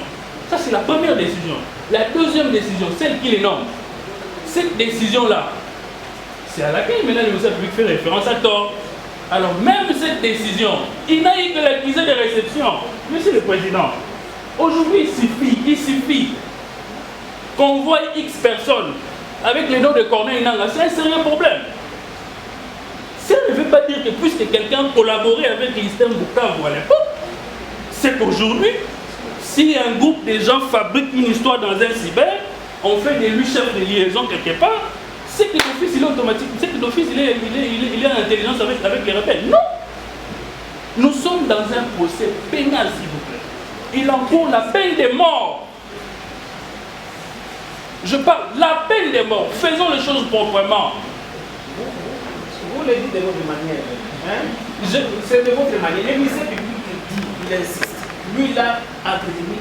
Ça c'est la première décision. La deuxième décision, celle qui les nomme, cette décision-là, c'est à laquelle maintenant le ministère public fait référence à tort. Alors même cette décision, il n'a eu que l'accusé de réception. Monsieur le Président, aujourd'hui il suffit qu'on voit X personnes avec le nom de Corneille Nangaa, c'est un sérieux problème. Ça ne veut pas dire que puisque quelqu'un collaborait avec l'Istem Bukavu à l'époque, c'est qu'aujourd'hui, si un groupe de gens fabrique une histoire dans un cyber, on fait de lui chef de liaison quelque part, c'est que l'office il est automatique, c'est que l'office il est en intelligence avec les rebelles. Non! Nous sommes dans un procès pénal, s'il vous plaît. Il encourt la peine de mort. Je parle, la peine de mort. Faisons les choses proprement. Vous le dites de votre manière. Hein? C'est de votre manière. Le ministère public dit, il insiste. Lui, il a entretenu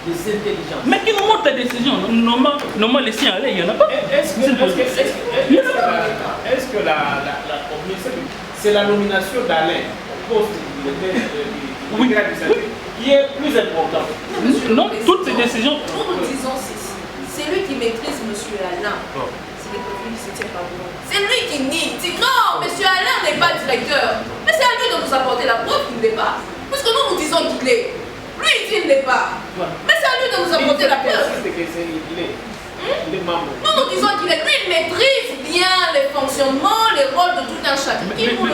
des intelligences. Mais qui nous montre la décision? Normalement, les siens, il n'y en a pas. Est-ce que c'est la nomination d'Alain au poste qui est plus importante? Non, toutes ces décisions. Nous disons ceci. C'est lui qui maîtrise M. Alain. C'est le profil qui se tient par vous. C'est lui qui nie. Dit non, M. Alain n'est pas directeur. Mais c'est à lui de nous apporter la preuve qu'il n'est pas. Puisque nous disons qu'il est. Lui, il dit qu'il n'est pas. Mais c'est à lui de nous apporter la preuve. Il est membre. Nous disons qu'il est. Lui, il maîtrise bien les fonctionnements, les rôles de tout un chacun.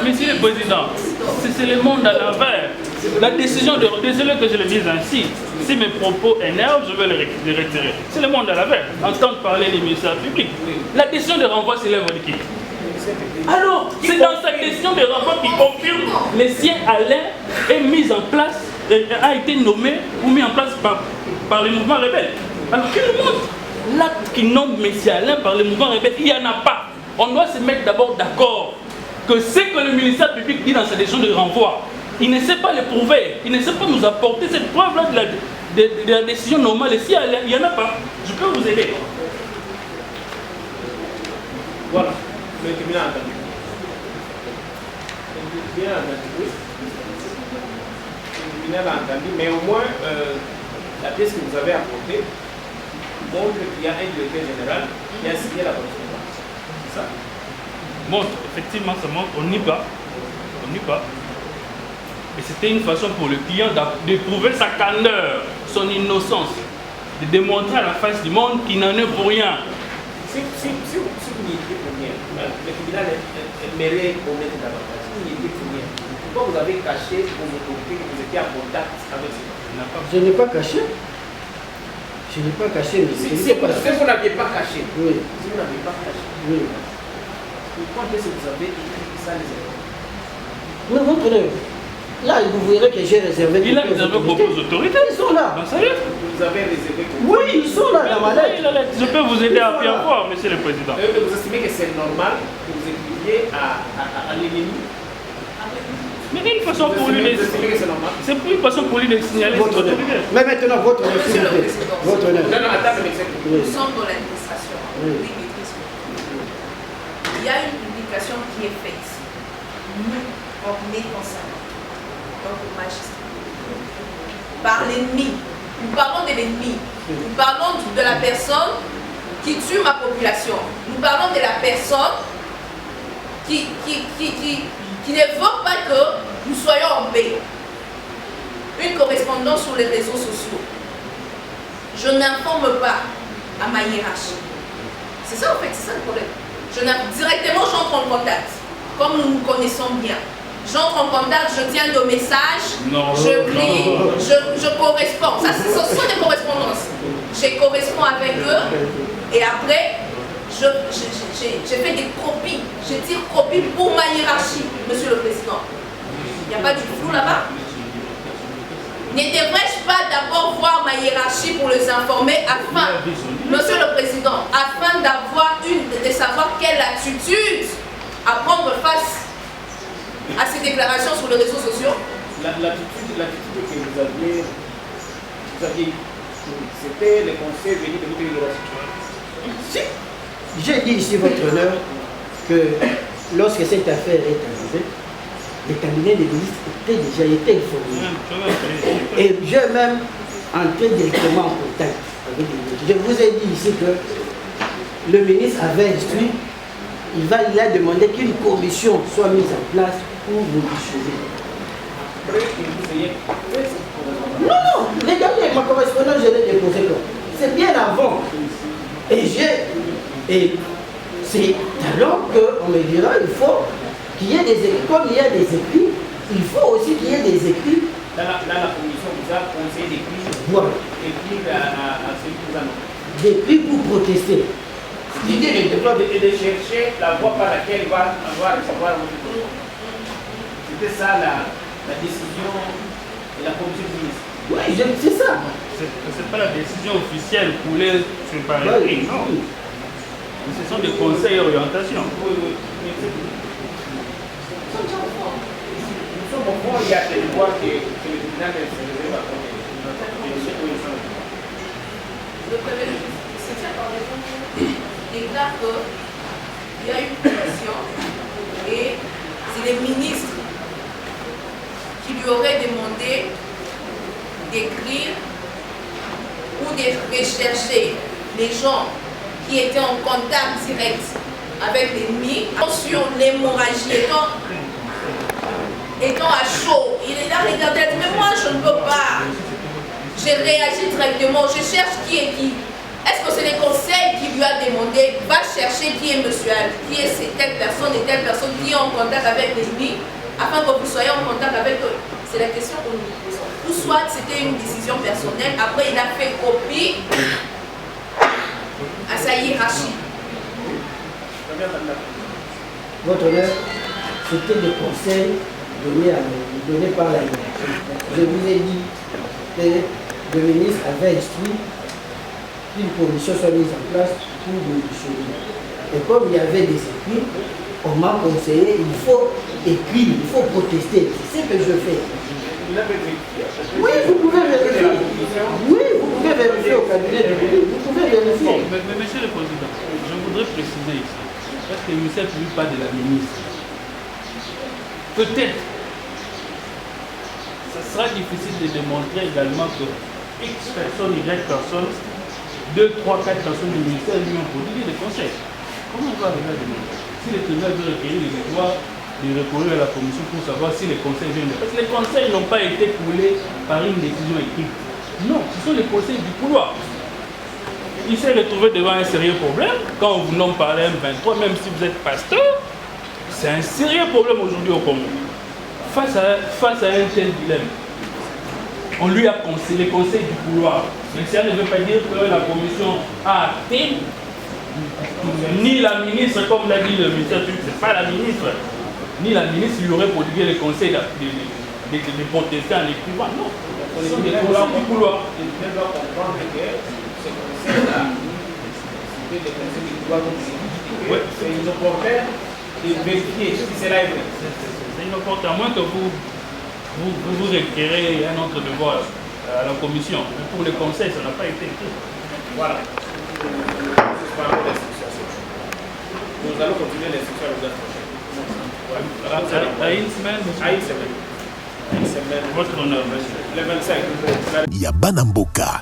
Monsieur le Président, c'est le monde à l'envers. La décision de... Désolé que je le dise ainsi. Si mes propos énervent, je vais les retirer. C'est le monde à l'envers. Entendre parler des ministères publics. La décision de renvoi, c'est l'œuvre de qui? Alors, c'est dans cette décision de renvoi qui confirme les siens Alain est mis en place, a été nommé ou mis en place par les mouvements rebelles. Alors, qui nous montre l'acte qui nomme M. Alain par les mouvements rebelles? Il n'y en a pas. On doit se mettre d'abord d'accord que ce que le ministère public dit dans sa décision de renvoi, il ne sait pas le prouver, il ne sait pas nous apporter cette preuve-là de la décision normale. Et si il n'y en a pas, je peux vous aider. Voilà, le tribunal a entendu. Le tribunal a entendu, oui. Le tribunal a entendu, mais au moins, la pièce que vous avez apportée montre qu'il y a un directeur général qui a signé la correspondance. C'est ça? Montre, effectivement, ça montre, on n'y va. On n'y va. Et c'était une façon pour le client de prouver sa candeur, son innocence, de démontrer à la face du monde qu'il n'en est pour rien. Si vous n'y étiez pour le tribunal aimerait connaître davantage. Il était fouillé. Pourquoi vous avez caché vos autorités que vous étiez en contact avec ce Je n'ai pas caché. Je n'ai pas caché. Si vous n'aviez pas caché, oui. Si vous n'aviez pas caché, Oui. pourquoi est-ce que vous avez écrit ça les autres? Non, votre honneur. Là, vous verrez que j'ai réservé. Il a réservé pour vos autorités. Ils sont là. Ben, ça y est. Vous avez réservé pour Oui, ils sont là dans ma lettre. Je peux vous aider à bien voir, monsieur le président. Vous estimez que c'est normal que vous écriviez à l'ennemi? Mais il y a une façon pour lui de... C'est plus une façon pour lui de signaler Votre ses honneur. autorités. Mais maintenant, votre honneur, s'il vous plaît. Votre honneur. Non, non, attends, mais c'est Oui. Nous sommes dans l'administration. Oui. Oui, maîtrise. Il y a une publication qui est faite. Nous, on est concernés. Donc, le magistrat. Par l'ennemi. Nous parlons de l'ennemi. Nous parlons de la personne qui tue ma population. Nous parlons de la personne qui ne veut pas que nous soyons en paix. Une correspondance sur les réseaux sociaux. Je n'informe pas à ma hiérarchie. C'est ça en fait, c'est ça le problème. Directement, j'entre en contact, comme nous nous connaissons bien. J'entre en contact, je tiens de messages, je crie, je corresponds. Ça, ce sont des correspondances. Je corresponds avec eux et après, je fais des copies. Je tire copie pour ma hiérarchie, monsieur le président. Il n'y a pas du flou là-bas? Ne devrais-je pas d'abord voir ma hiérarchie pour les informer afin, monsieur le président, afin de savoir quelle attitude à prendre face à ces déclarations sur les réseaux sociaux? L'attitude que vous aviez c'était le conseil venu de votre hiérarchie. Si. J'ai dit ici, votre honneur, que lorsque cette affaire est arrivée, le cabinet des ministres était déjà informé. Et j'ai même entré directement en contact avec les ministres. Je vous ai dit ici que le ministre avait instruit, il a demandé qu'une commission soit mise en place pour modifier. Non, regardez, ma correspondance, je l'ai déposée là. C'est bien avant. Et c'est alors qu'on me dira, il faut qu'il y ait des écrits. Comme il y a des écrits, il faut aussi qu'il y ait des écrits. Dans la commission, vous avez conseillé d'écrire. Voilà. Écrire à celui qui vous a nommé. D'écrire pour protester. Et de chercher la voie par laquelle il va recevoir votre projet. C'était ça la décision de la commission du ministre. Oui, c'est ça. C'est pas la décision officielle pour les séparer. Non. Ce sont des conseils et orientations. Oui. Nous sommes au fond, il y a des lois que le tribunal se réserve à prendre. Le premier ministre déclare qu'il y a une commission et c'est les ministres qui lui auraient demandé d'écrire ou de rechercher les gens qui étaient en contact direct avec l'ennemi sur l'hémorragie étant à chaud. Il est là, regardez, mais moi je ne peux pas. J'ai réagi directement, je cherche qui est qui. Est-ce que c'est les conseils qui lui a demandé, va chercher qui est monsieur Al, qui est telle personne et telle personne qui est en contact avec l'ennemi, afin que vous soyez en contact avec eux? C'est la question que nous nous posons. Ou soit c'était une décision personnelle, après il a fait copie à sa hiérarchie. Votre honneur, c'était des conseils donnés par la hiérarchie. Je vous ai dit que le ministre avait instruit qu'une commission soit mise en place pour modifier. Et comme il y avait des écrits, on m'a conseillé, il faut écrire, il faut protester. C'est ce que je fais. Oui, vous pouvez vérifier. Oui, vous pouvez vérifier au cabinet du ministre. Vous pouvez vérifier. Mais monsieur le président, je voudrais préciser ici, parce que le ministère ne publie pas de la ministre. Peut-être, ça sera difficile de démontrer également que X personnes, Y personnes, 2, 3, 4 personnes du ministère lui ont produit des conseils. Comment on va arriver à démontrer? Si le tribunal veut requérir les devoirs de recourir à la commission pour savoir si les conseils viennent de... Parce que les conseils n'ont pas été coulés par une décision écrite. Non, ce sont les conseils du couloir. il s'est retrouvé devant un sérieux problème. Quand on vous nomme par la M23, même si vous êtes pasteur, c'est un sérieux problème aujourd'hui au Congo. Face à un tel dilemme, on lui a conseillé les conseils du couloir. Mais ça ne veut pas dire que la commission a acté, ni la ministre, comme l'a dit le ministère public, ce n'est pas la ministre, ni la ministre lui aurait prodigué les conseils de protester en écrivant. Non, ce sont des conseils du couloir. Je dois comprendre que ce conseil-là, c'est des conseils du couloir, c'est une opportunité de vérifier si cela est vrai. C'est une opportunité, à moins que vous requérez un autre devoir à la commission. Mais pour les conseils, ça n'a pas été écrit. Voilà. Nous allons continuer l'instruction la semaine prochaine. À une semaine. À une semaine. Votre honneur, monsieur. Le 25. Yabana Mboka